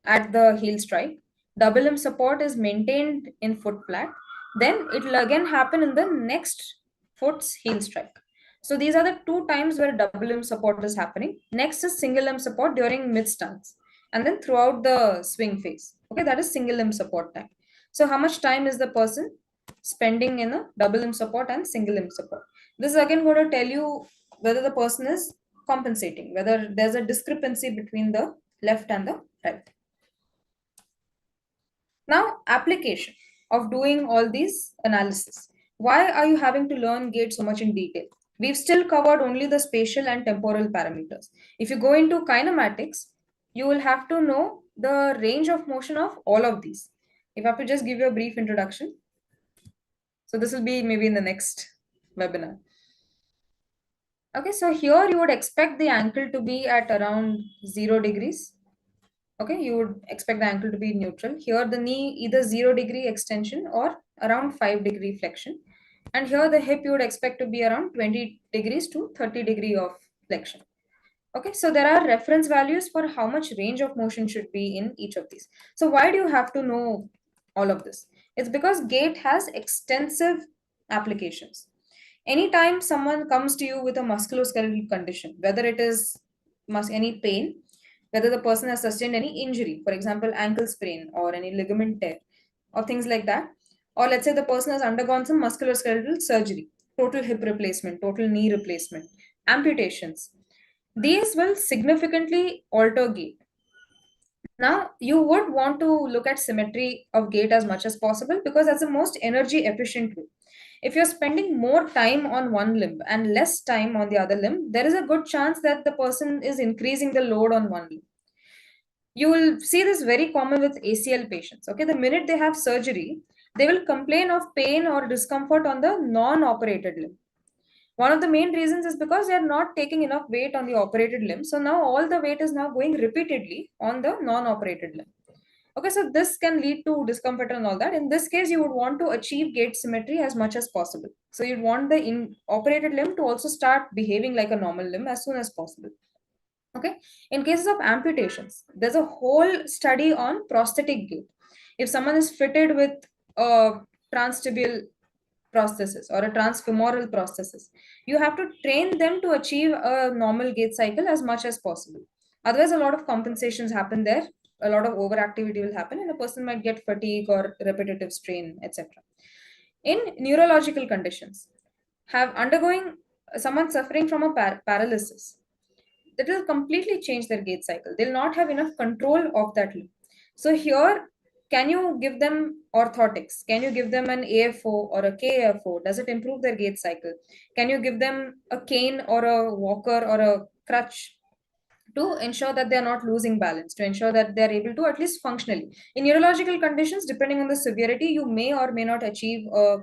at the heel strike. Double limb support is maintained in foot flat. Then it will again happen in the next foot's heel strike. So these are the 2 times where double limb support is happening. Next is single limb support during mid stance, and then throughout the swing phase. Okay, that is single limb support time. So how much time is the person spending in a double limb support and single limb support? This is again going to tell you whether the person is compensating, whether there's a discrepancy between the left and the right. Now, application of doing all these analysis. Why are you having to learn gait so much in detail? We've still covered only the spatial and temporal parameters. If you go into kinematics, you will have to know the range of motion of all of these. If I have to just give you a brief introduction. So this will be maybe in the next webinar. Okay, so here you would expect the ankle to be at around 0 degrees. Okay, you would expect the ankle to be neutral. Here, the knee either 0 degree extension or around 5 degree flexion. And here, the hip you would expect to be around 20 degrees to 30 degree of flexion. Okay, so there are reference values for how much range of motion should be in each of these. So why do you have to know all of this? It's because gait has extensive applications. Anytime someone comes to you with a musculoskeletal condition, whether it is any pain, whether the person has sustained any injury, for example, ankle sprain or any ligament tear or things like that, or let's say the person has undergone some musculoskeletal surgery, total hip replacement, total knee replacement, amputations, these will significantly alter gait. Now, you would want to look at symmetry of gait as much as possible because that's the most energy efficient way. If you're spending more time on one limb and less time on the other limb, there is a good chance that the person is increasing the load on one limb. You will see this very common with ACL patients. Okay, the minute they have surgery, they will complain of pain or discomfort on the non operated limb. One of the main reasons is because they are not taking enough weight on the operated limb. So now all the weight is now going repeatedly on the non-operated limb. Okay, so this can lead to discomfort and all that. In this case, you would want to achieve gait symmetry as much as possible. So you'd want the operated limb to also start behaving like a normal limb as soon as possible. Okay, in cases of amputations, there's a whole study on prosthetic gait. If someone is fitted with a transtibial prosthesis or a transfemoral prosthesis, you have to train them to achieve a normal gait cycle as much as possible. Otherwise, a lot of compensations happen there, a lot of overactivity will happen, and a person might get fatigue or repetitive strain, etc. In neurological conditions, have undergoing someone suffering from a paralysis, that will completely change their gait cycle. They'll not have enough control of that limb. So here, can you give them orthotics? Can you give them an AFO or a KAFO? Does it improve their gait cycle? Can you give them a cane or a walker or a crutch to ensure that they are not losing balance, to ensure that they are able to at least functionally. In neurological conditions, depending on the severity, you may or may not achieve a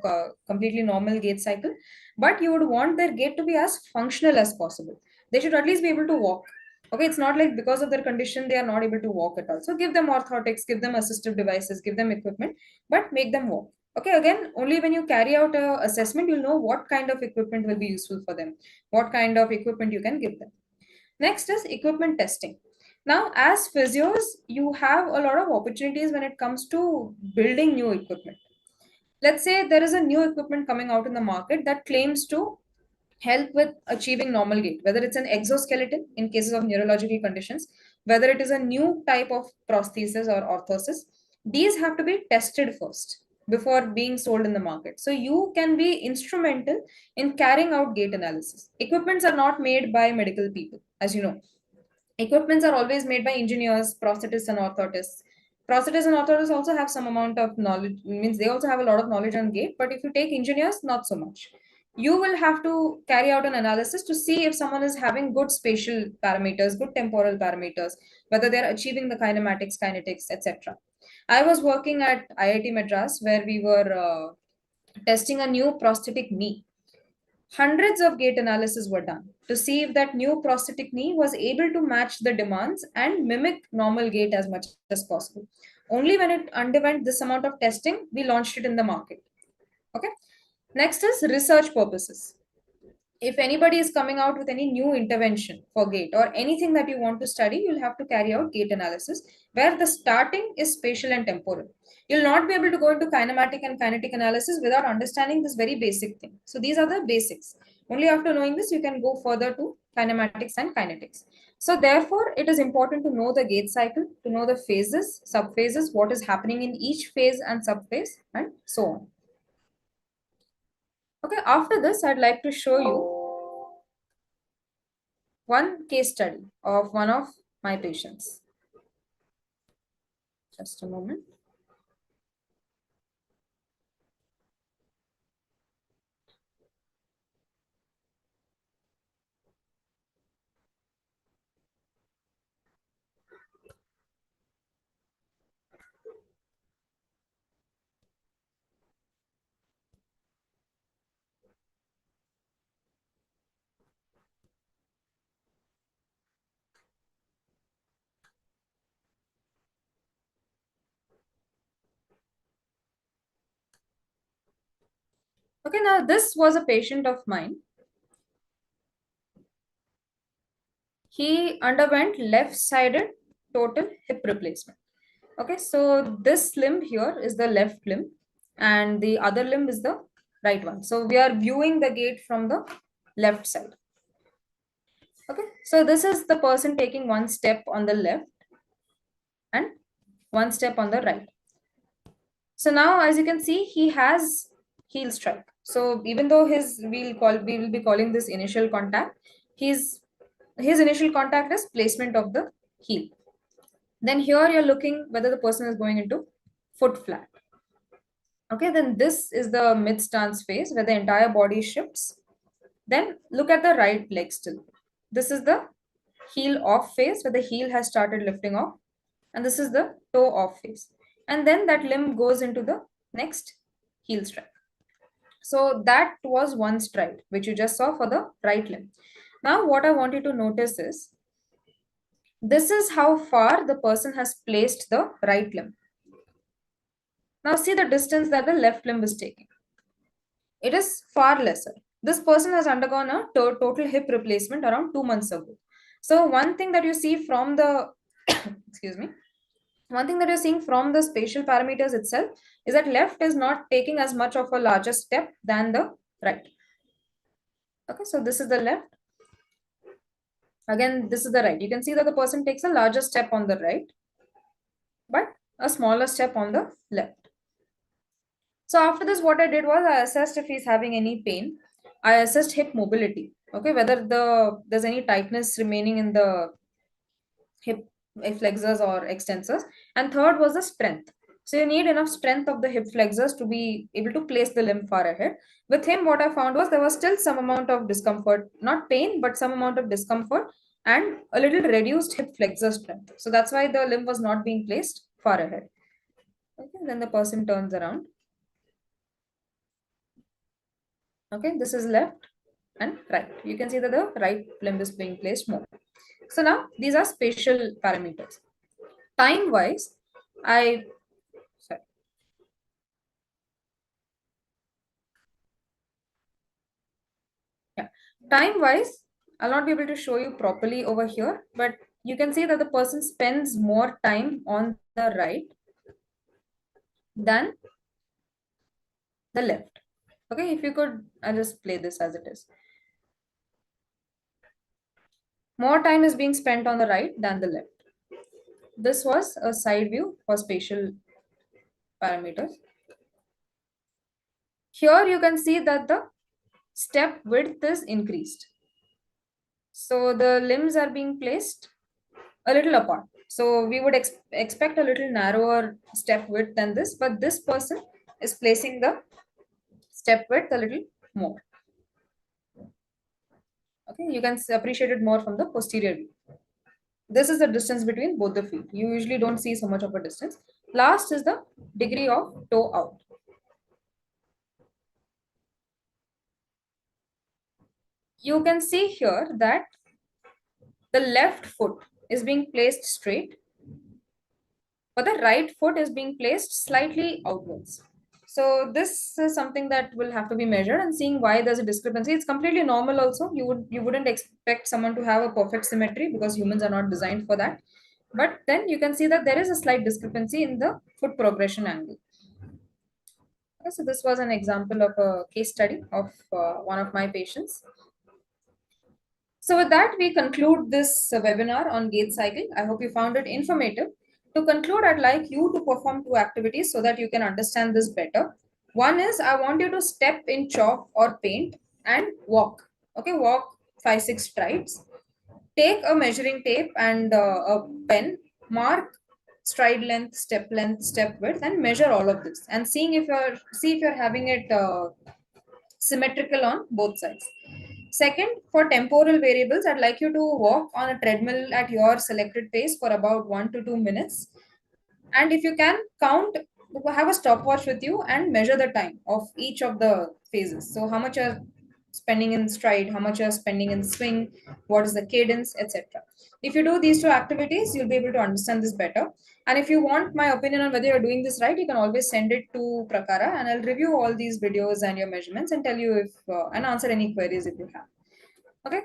completely normal gait cycle, but you would want their gait to be as functional as possible. They should at least be able to walk. Okay, it's not like because of their condition they are not able to walk at all. So give them orthotics, give them assistive devices, give them equipment, but make them walk. Okay, again, only when you carry out a assessment, you'll know what kind of equipment will be useful for them, what kind of equipment you can give them. Next is equipment testing. Now, as physios, you have a lot of opportunities when it comes to building new equipment. Let's say there is a new equipment coming out in the market that claims to help with achieving normal gait, whether it's an exoskeleton in cases of neurological conditions, whether it is a new type of prosthesis or orthosis. These have to be tested first before being sold in the market. So you can be instrumental in carrying out gait analysis. Equipments are not made by medical people, as you know. Equipments are always made by engineers, prosthetists, and orthotists. Prosthetists and orthotists also have some amount of knowledge, means they also have a lot of knowledge on gait, but if you take engineers, not so much. You will have to carry out an analysis to see if someone is having good spatial parameters, good temporal parameters, whether they're achieving the kinematics, kinetics, etc. I was working at IIT Madras where we were testing a new prosthetic knee. Hundreds of gait analysis were done to see if that new prosthetic knee was able to match the demands and mimic normal gait as much as possible. Only when it underwent this amount of testing, we launched it in the market. Okay. Next is research purposes. If anybody is coming out with any new intervention for gait or anything that you want to study, you'll have to carry out gait analysis where the starting is spatial and temporal. You'll not be able to go into kinematic and kinetic analysis without understanding this very basic thing. So these are the basics. Only after knowing this, you can go further to kinematics and kinetics. So therefore, it is important to know the gait cycle, to know the phases, subphases, what is happening in each phase and subphase, and so on. Okay, after this, I'd like to show you one case study of one of my patients. Just a moment. Okay, now this was a patient of mine. He underwent left-sided total hip replacement. Okay, so this limb here is the left limb and the other limb is the right one. So we are viewing the gait from the left side. Okay, so this is the person taking one step on the left and one step on the right. So now, as you can see, he has heel strike. So even though we will be calling this initial contact, his initial contact is placement of the heel. Then here you're looking whether the person is going into foot flat. Okay, then this is the mid stance phase where the entire body shifts. Then look at the right leg still. This is the heel off phase where the heel has started lifting off, and this is the toe off phase. And then that limb goes into the next heel strike. So that was one stride which you just saw for the right limb. Now what I want you to notice is this is how far the person has placed the right limb. Now see the distance that the left limb is taking. It is far lesser. This person has undergone a total hip replacement around 2 months ago. So one thing that you see from the excuse me, one thing that you're seeing from the spatial parameters itself is that left is not taking as much of a larger step than the right. Okay, so this is the left. Again, this is the right. You can see that the person takes a larger step on the right, but a smaller step on the left. So after this, what I did was I assessed if he's having any pain. I assessed hip mobility. Okay, whether there's any tightness remaining in the hip flexors or extensors. And third was the strength. So you need enough strength of the hip flexors to be able to place the limb far ahead. With him, what I found was there was still some amount of discomfort, not pain, but some amount of discomfort and a little reduced hip flexor strength. So that's why the limb was not being placed far ahead. Okay, then the person turns around. Okay, this is left and right. You can see that the right limb is being placed more. So now these are spatial parameters. Time wise, sorry. Yeah, time wise, I'll not be able to show you properly over here, but you can see that the person spends more time on the right than the left. Okay, if you could, I'll just play this as it is. More time is being spent on the right than the left. This was a side view for spatial parameters. Here you can see that the step width is increased. So the limbs are being placed a little apart. So we would expect a little narrower step width than this, but this person is placing the step width a little more. Okay, you can appreciate it more from the posterior view. This is the distance between both the feet. You usually don't see so much of a distance. Last is the degree of toe out. You can see here that the left foot is being placed straight, but the right foot is being placed slightly outwards. So this is something that will have to be measured and seeing why there's a discrepancy. It's completely normal also. You wouldn't expect someone to have a perfect symmetry because humans are not designed for that. But then you can see that there is a slight discrepancy in the foot progression angle. Okay, so this was an example of a case study of one of my patients. So with that, we conclude this webinar on Gait Cycle. I hope you found it informative. To conclude, I'd like you to perform two activities so that you can understand this better. One is I want you to step in chalk or paint and walk. Okay, walk 5-6 strides. Take a measuring tape and a pen. Mark stride length, step width, and measure all of this. And see if you're having it symmetrical on both sides. Second, for temporal variables, I'd like you to walk on a treadmill at your selected pace for about 1 to 2 minutes. And if you can count, have a stopwatch with you and measure the time of each of the phases. So how much you're spending in stride, how much you're spending in swing, what is the cadence, etc. If you do these two activities, you'll be able to understand this better. And if you want my opinion on whether you're doing this right, you can always send it to Prakara, and I'll review all these videos and your measurements and tell you if and answer any queries if you have. Okay.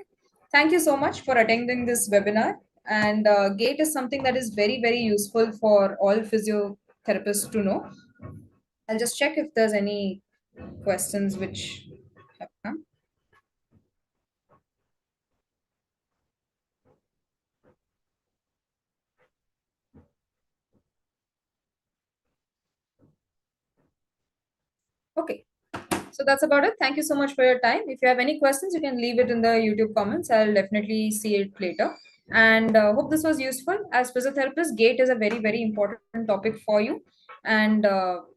Thank you so much for attending this webinar. And GATE is something that is very, very useful for all physiotherapists to know. I'll just check if there's any questions which have come. Okay. So that's about it. Thank you so much for your time. If you have any questions, you can leave it in the YouTube comments. I'll definitely see it later. And hope this was useful. As physiotherapists, GATE is a very, very important topic for you. And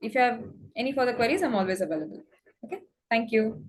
if you have any further queries, I'm always available. Okay. Thank you.